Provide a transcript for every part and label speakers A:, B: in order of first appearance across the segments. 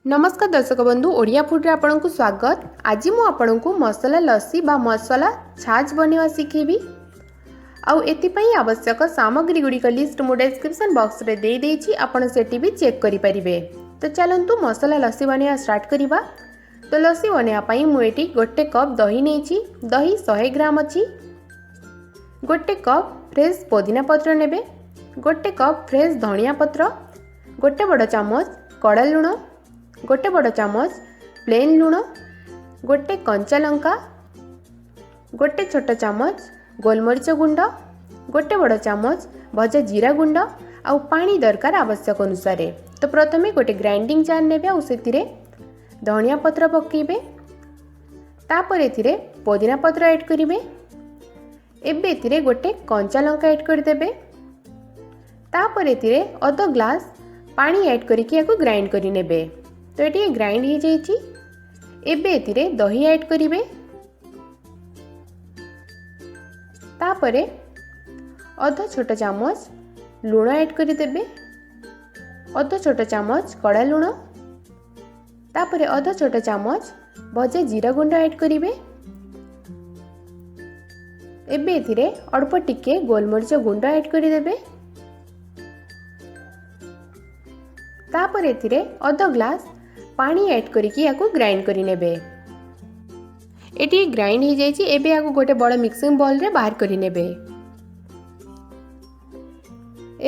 A: नमस्कार दर्शक बंधु ओडिया फूड रे आपनकु स्वागत। आज मु आपनकु मसाला लस्सी बा मसाला छाछ बनेवा सिखेबी। आउ एतिपई आवश्यक सामग्री गुडी का लिस्ट मु डिस्क्रिप्शन बॉक्स रे दे देछि, आपण सेठी भी चेक करि परिबे। तो चलंतु मसाला लस्सी बनेवा स्टार्ट करिबा। तो लस्सी बनेवा पई मु एठी गोटे कप दही नेछि। दही 100 ग्राम अछि। गोटे कप फ्रेश पुदीना पत्र नेबे। गोटे कप फ्रेश धनिया पत्र। गोटे बड़ चामच कड़ा लुण। गोटे बड़ चामच प्लेन लुण। गोटे कंचा लंका। गोटे छोट चामच गोलमरीच गुंड। गोटे बड़ चामच भजा जीरा गुंड। आउ पानी दरकार आवश्यक अनुसार। तो प्रथमे गोटे ग्राइंडिंग जार नेबे आउ सेतिरे धनिया पत्र पकेबे। तापर एथिरे पुदीना पत्र ऐड करिवे। एबे एथिरे गोटे कंचा लंका ऐड कर देबे। तापर एथिरे अध ग्लास पानी ऐड करिकि याको ग्राइंड करि नेबे। तो ये ग्राइंड हो जाइए। एबे एथिरे दही ऐड करिवे। तापरे अध छोट चामच लुण ऐड करि देबे। अध छोट चामच कड़ा लुण। तापरे अध छोट चामच भजा जीरा गुंड ऐड करिवे। एबे एथिरे अल्प टिके गोलमरीच गुंड ऐड करि देबे। तापर एथिरे अध ग्लास पानी ऐड करिकि याको ग्राइंड करि नेबे। एटी ग्राइंड हो जाइए। एबे याको गोटे बड़ मिक्सिंग बाउल रे बाहर करि नेबे।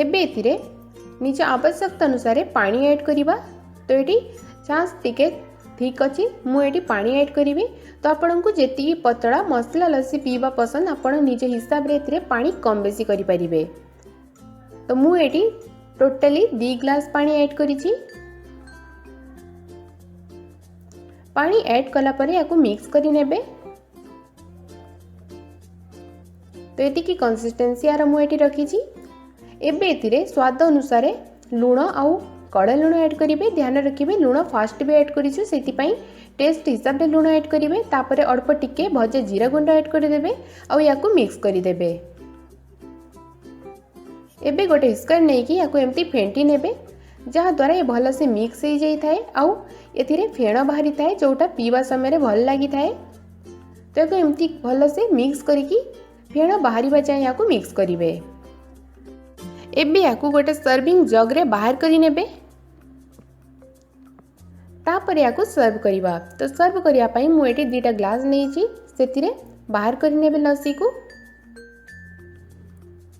A: एबे एथिरे निज आवश्यकता अनुसार पानी ऐड करिबा। तो एटी छाछ टिके ठीक अछि, मु एटी पानी ऐड करिवि। तो आपनकु जेतिकी पतला मसला लस्सी पीवा पसंद आपण निज हिसाब रे एथिरे पानी कम बेसी करि परिबे। तो मु एटी टोटली 2 ग्लास पानी ऐड करिछि। पानी ऐड कला परे याको मिक्स करि नेबे। तो एति की कंसिस्टेंसी यार मु एटी रखिछि। एबे एतिरे स्वाद अनुसार लुण आउ कड़ा लुण ऐड करिवे। ध्यान रखिबे लुण फास्ट भी ऐड करिछु, सेति पई टेस्ट हिसाब रे लुण ऐड करिवे। तापरे अल्प टिके भजा जीरा गुंड ऐड करि देबे आउ याको मिक्स करि देबे। एबे गोटे हिस्कर नै कि याको एम्ति फेंटी नेबे, जहाँ द्वारा ये भल से मिक्स हो जाई थाए आउ एथिरे फेण बाहरी थाए, जोटा पीवा समय भल लगी थाए। तो याको एम्ति भल से मिक्स करिकि फेण बाहरीबा जाए याको मिक्स करिवे। एबे याको गोटे सर्विंग जग रे बाहर करि नेबे। तापर याको सर्व करिबा। तो सर्व करिया पई मु एठी 2टा ग्लास नेछि, सेतिरे बाहर करि नेबे लस्सी को।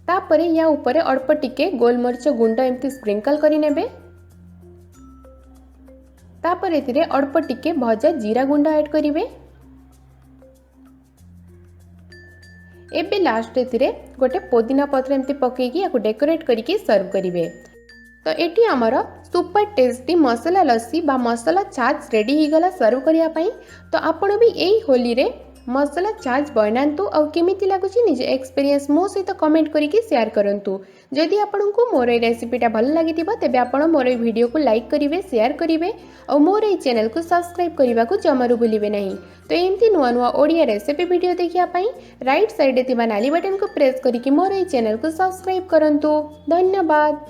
A: तापरे या ऊपर अल्प टिके गोलमरीच गुंड एमती स्प्रिंकल करि नेबे। तापर एथिरे अल्प टिके भजा जीरा गुंड ऐड करिवे। एबे लास्ट एथिरे गोटे पुदीना पत्र एमती पकेकी याको डेकोरेट करिकि सर्व करिवे। तो एटी हमर सुपर टेस्टी मसाला लस्सी बा मसाला छाछ रेडी ही गला सर्व करिया पई। तो आपण भी एई होली रे मसाला छाछ बनातु और केमिति लागुची निज एक्सपीरियंस मो सहित कमेंट करिकि शेयर करंतु। जदि आपनकु मोर ए रेसिपीटा भल लागितिबा तेबे आपण मोर ए वीडियो को लाइक करिवे, शेयर करिवे और मोर ए चैनल को सब्सक्राइब करबा को जमारू भूलिबे नहीं। तो एमती नुआ नुआ ओडिया रेसिपी वीडियो देखिया पई राइट साइड थिबा नाली बटन को प्रेस करिकि मोर ए चैनल को सब्सक्राइब करंतु। धन्यवाद।